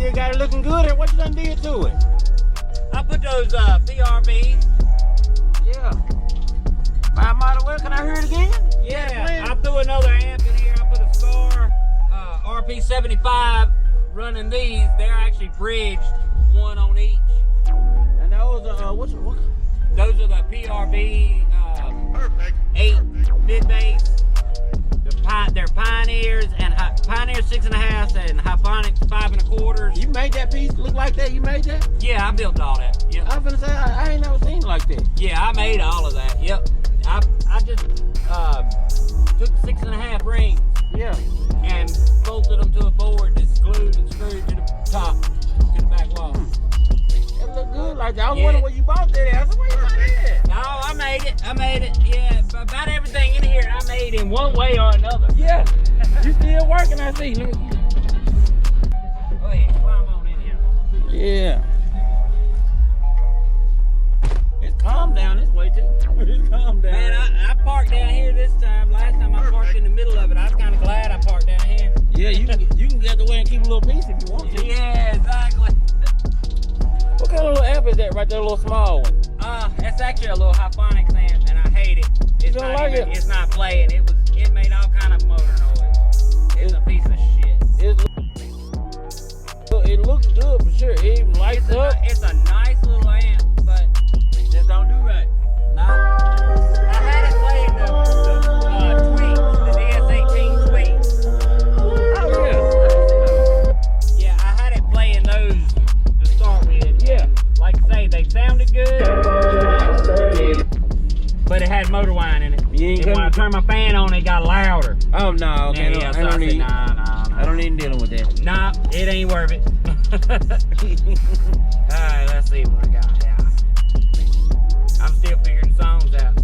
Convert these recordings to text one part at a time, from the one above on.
still got it looking good, or what you done did to it? I put those PRVs. Yeah. Might as well, can I hear it again? Yeah, I threw another amp in here. I put a Star RP75 running these. They're actually bridged, one on each. And those are, what? Those are the PRV 8 mid bass. They're Pioneers and Pioneer 6.5 and Hyphonics 5 1/4. You made that piece look like that? You made that? Yeah, I built all that. Yep. I was gonna say I ain't never seen it like that. Yeah, I made all of that. Yep. I just took 6.5 rings. Yeah. And bolted them to a board that's glued and screwed to the top, to the back wall. It look good like that. I was wondering where you bought that at. I said, where you bought that? No, I made it. Yeah, about everything in here I made in one way or another. Yeah. You still working, I see. Go ahead, climb on in here. Yeah. It's calm down this way too. It's calm down. Man, I parked down here this time. Last time I parked in the middle of it. I was kind of glad I parked down here. Yeah, you can get away and keep a little piece if you want to. Yeah, exactly. What kind of little amp is that right there, a little small one? It's actually a little Hyphonics amp, and I hate it. It's don't not like even, it? It's not playing. It made all kind of motor noise. It's a piece of shit. It looks good for sure. It even lights up. It's a nice little amp, but Just don't do right. I had it playing the tweaks, the DS18 tweaks. Oh yeah. Yeah, I had it playing those to start with. Yeah. Like I say, they sounded good, but it had motor whine in it. And when I turned my fan on, it got louder. Oh no, okay. Yeah, I so don't need. nah. I don't need dealing with that. Nah, it ain't worth it. Alright, let's see what I got. Yeah. I'm still figuring songs out.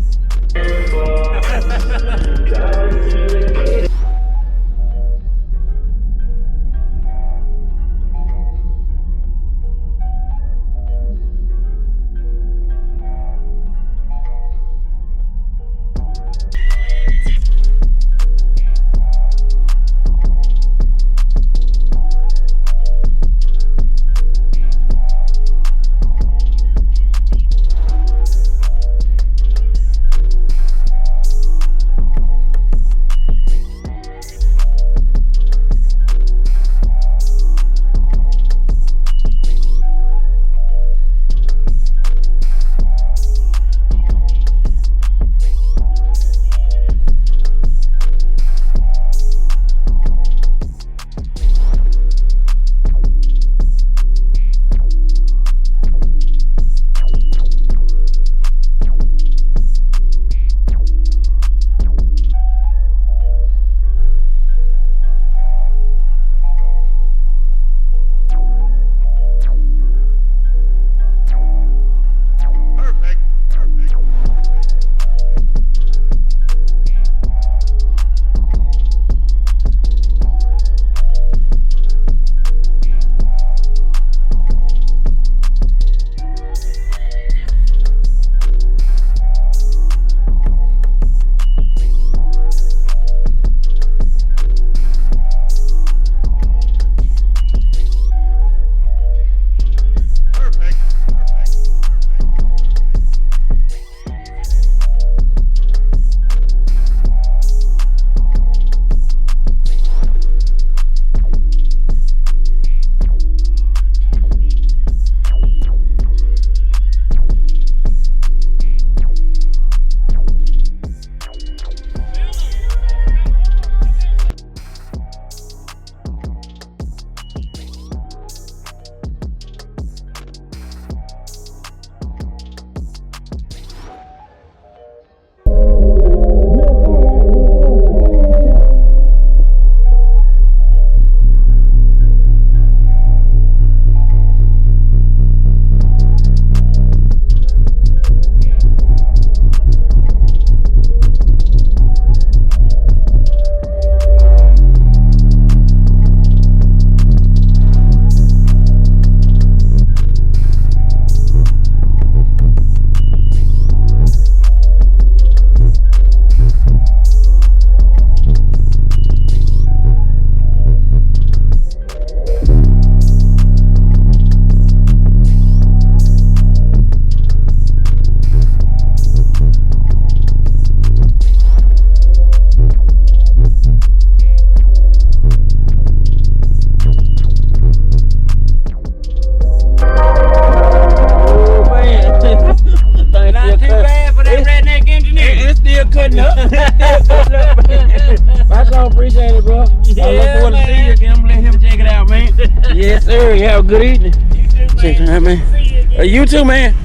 pulling up. I so appreciate it, bro. I look forward to seeing you again. I'm gonna let him check it out, man. Yes, sir. You have a good evening. You too, man. Check it out, man. See you again. You too, man.